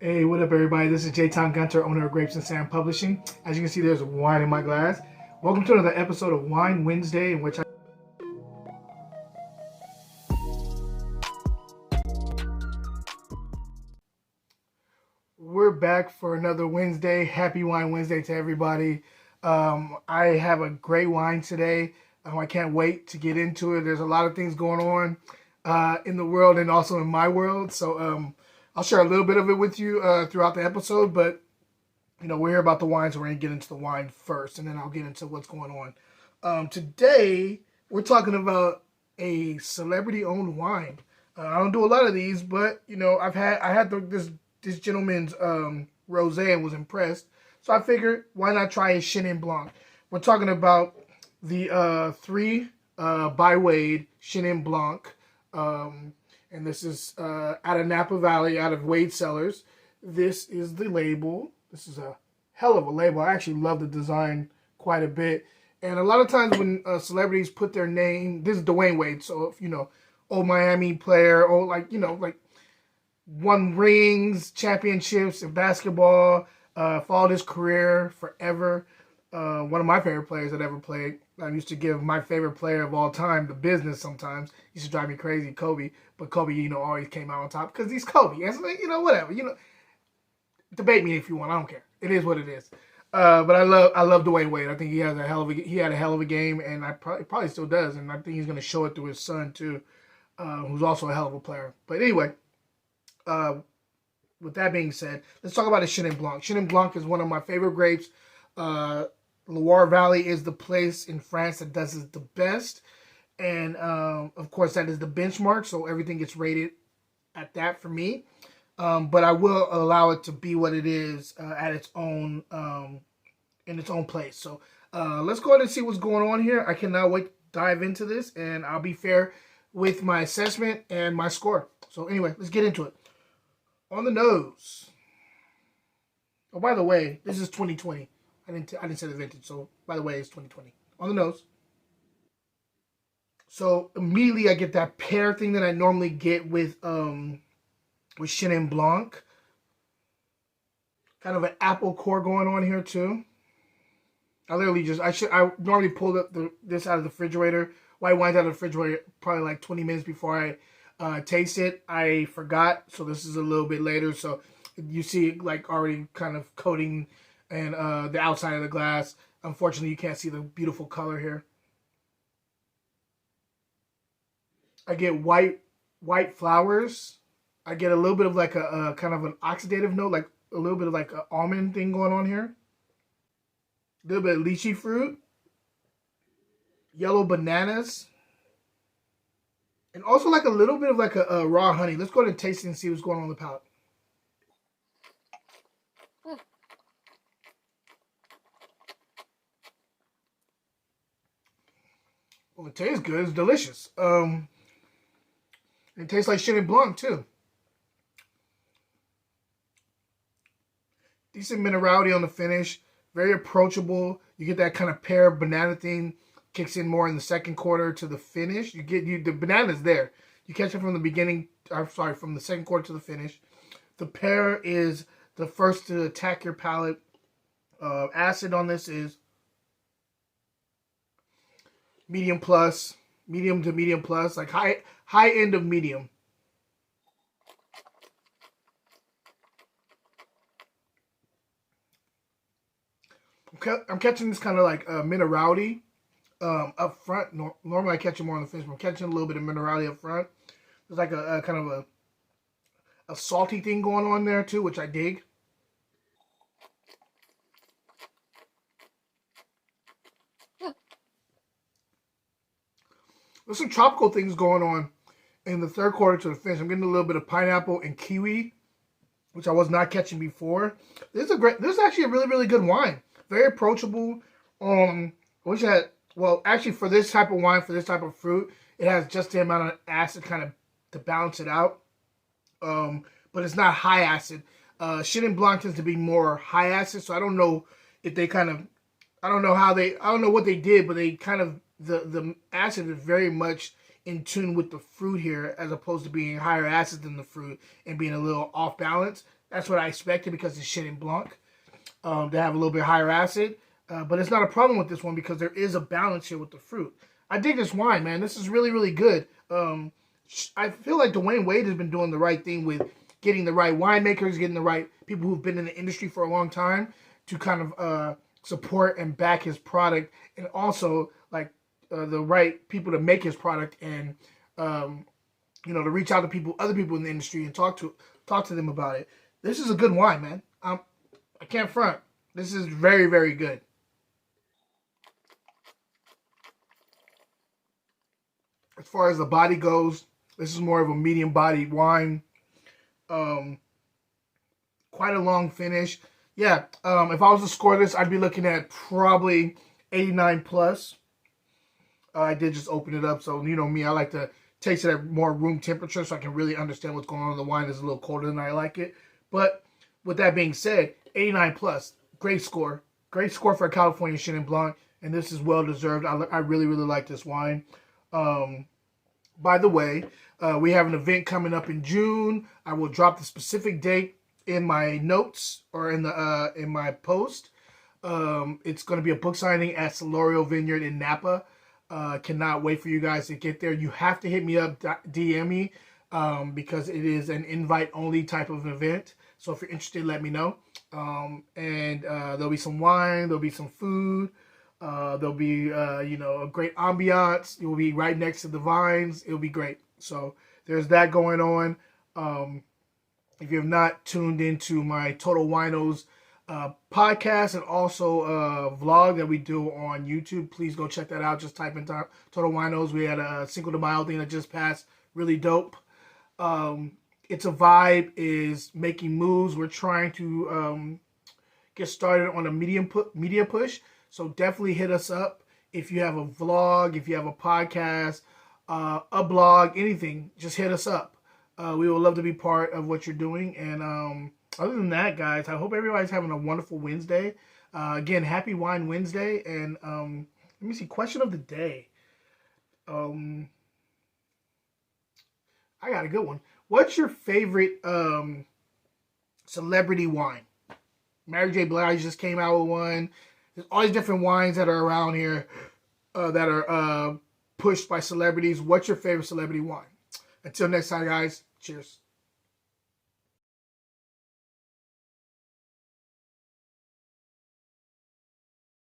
Hey, what up, everybody? This is J-Town Gunter, owner of Grapes and Sand Publishing. As you can see, there's wine in my glass. Welcome to another episode of Wine Wednesday, in which we're back for another Wednesday. Happy Wine Wednesday to everybody. I have a great wine today. I can't wait to get into it. There's a lot of things going on in the world and also in my world. So I'll share a little bit of it with you throughout the episode, but we're here about the wine, so we're going to get into the wine first, and then I'll get into what's going on. Today, we're talking about a celebrity-owned wine. I don't do a lot of these, but, I had this gentleman's rosé and was impressed. So I figured, why not try a Chenin Blanc? We're talking about the 3 by Wade Chenin Blanc. And this is out of Napa Valley, out of Wade Cellars. This is the label. This is a hell of a label. I actually love the design quite a bit. And a lot of times when celebrities put their name, this is Dwayne Wade. So, if, old Miami player, or like won rings, championships in basketball, followed his career forever. One of my favorite players that ever played. I used to give my favorite player of all time the business sometimes. Used to drive me crazy, Kobe. But Kobe, always came out on top because he's Kobe. And so, whatever. Debate me if you want. I don't care. It is what it is. But I love Dwayne Wade. I think he had a hell of a game, and probably still does. And I think he's going to show it through his son too, who's also a hell of a player. But anyway, with that being said, let's talk about a Chenin Blanc. Chenin Blanc is one of my favorite grapes. Loire Valley is the place in France that does it the best. And, of course, that is the benchmark, so everything gets rated at that for me. But I will allow it to be what it is at its own, in its own place. So let's go ahead and see what's going on here. I cannot wait to dive into this, and I'll be fair with my assessment and my score. So anyway, let's get into it. On the nose. Oh, by the way, this is 2020. I didn't say the vintage, so by the way, it's 2020. On the nose. So immediately I get that pear thing that I normally get with Chenin Blanc. Kind of an apple core going on here too. I normally pulled up this out of the refrigerator. White wine's out of the refrigerator probably like 20 minutes before I taste it. I forgot, so this is a little bit later. So you see it like already kind of coating and the outside of the glass. Unfortunately, you can't see the beautiful color here. I get white flowers. I get a little bit of like a kind of an oxidative note, like a little bit of like an almond thing going on here. A little bit of lychee fruit. Yellow bananas. And also like a little bit of like a raw honey. Let's go ahead and taste it and see what's going on in the palate. Well, it tastes good. It's delicious. It tastes like Chenin Blanc too. Decent minerality on the finish. Very approachable. You get that kind of pear banana thing. Kicks in more in the second quarter to the finish. The banana's there. You catch it from the beginning. From the second quarter to the finish. The pear is the first to attack your palate. Acid on this is medium plus, medium to medium plus, like high end of medium. I'm catching this kind of like minerality up front. Normally I catch it more on the finish, but I'm catching a little bit of minerality up front. There's like a kind of a salty thing going on there too, which I dig. There's some tropical things going on in the third quarter to the finish. I'm getting a little bit of pineapple and kiwi, which I was not catching before. This is actually a really, really good wine. Very approachable. Actually for this type of wine, for this type of fruit, it has just the amount of acid kind of to balance it out. But it's not high acid. Chenin Blanc tends to be more high acid, so I don't know if they kind of, I don't know what they did, but they kind of, the acid is very much in tune with the fruit here, as opposed to being higher acid than the fruit and being a little off balance. That's what I expected because it's Chenin Blanc. They have a little bit higher acid. But it's not a problem with this one because there is a balance here with the fruit. I dig this wine, man. This is really, really good. I feel like Dwayne Wade has been doing the right thing with getting the right winemakers, getting the right people who've been in the industry for a long time to kind of support and back his product, and also like the right people to make his product, and to reach out to people, other people in the industry, and talk to them about it. This is a good wine, man. I can't front. This is very, very good. As far as the body goes, this is more of a medium body wine. Um, Quite a long finish. Yeah, if I was to score this, I'd be looking at probably 89 plus. I did just open it up, so you know me, I like to taste it at more room temperature so I can really understand what's going on. The wine is a little colder than I like it. But with that being said, 89 plus, great score. Great score for a California Chenin Blanc, and this is well deserved. I really, really like this wine. By the way, we have an event coming up in June. I will drop the specific date in my notes or in my post. It's going to be a book signing at Solorio Vineyard in Napa. Cannot wait for you guys to get there. You have to hit me up, DM me, because it is an invite-only type of event. So if you're interested, let me know. And there'll be some wine, there'll be some food, there'll be a great ambiance. You'll be right next to the vines. It'll be great. So there's that going on. If you have not tuned into my Total Winos podcast and also vlog that we do on YouTube, please go check that out. Just type in Total Winos. We had a Cinco de Mayo thing that just passed. Really dope. It's a Vibe is making moves. We're trying to get started on a media push. So definitely hit us up. If you have a vlog, if you have a podcast, a blog, anything, just hit us up. We would love to be part of what you're doing. And other than that, guys, I hope everybody's having a wonderful Wednesday. Again, happy Wine Wednesday. And let me see, question of the day. I got a good one. What's your favorite celebrity wine? Mary J. Blige just came out with one. There's all these different wines that are around here that are pushed by celebrities. What's your favorite celebrity wine? Until next time, guys. Cheers.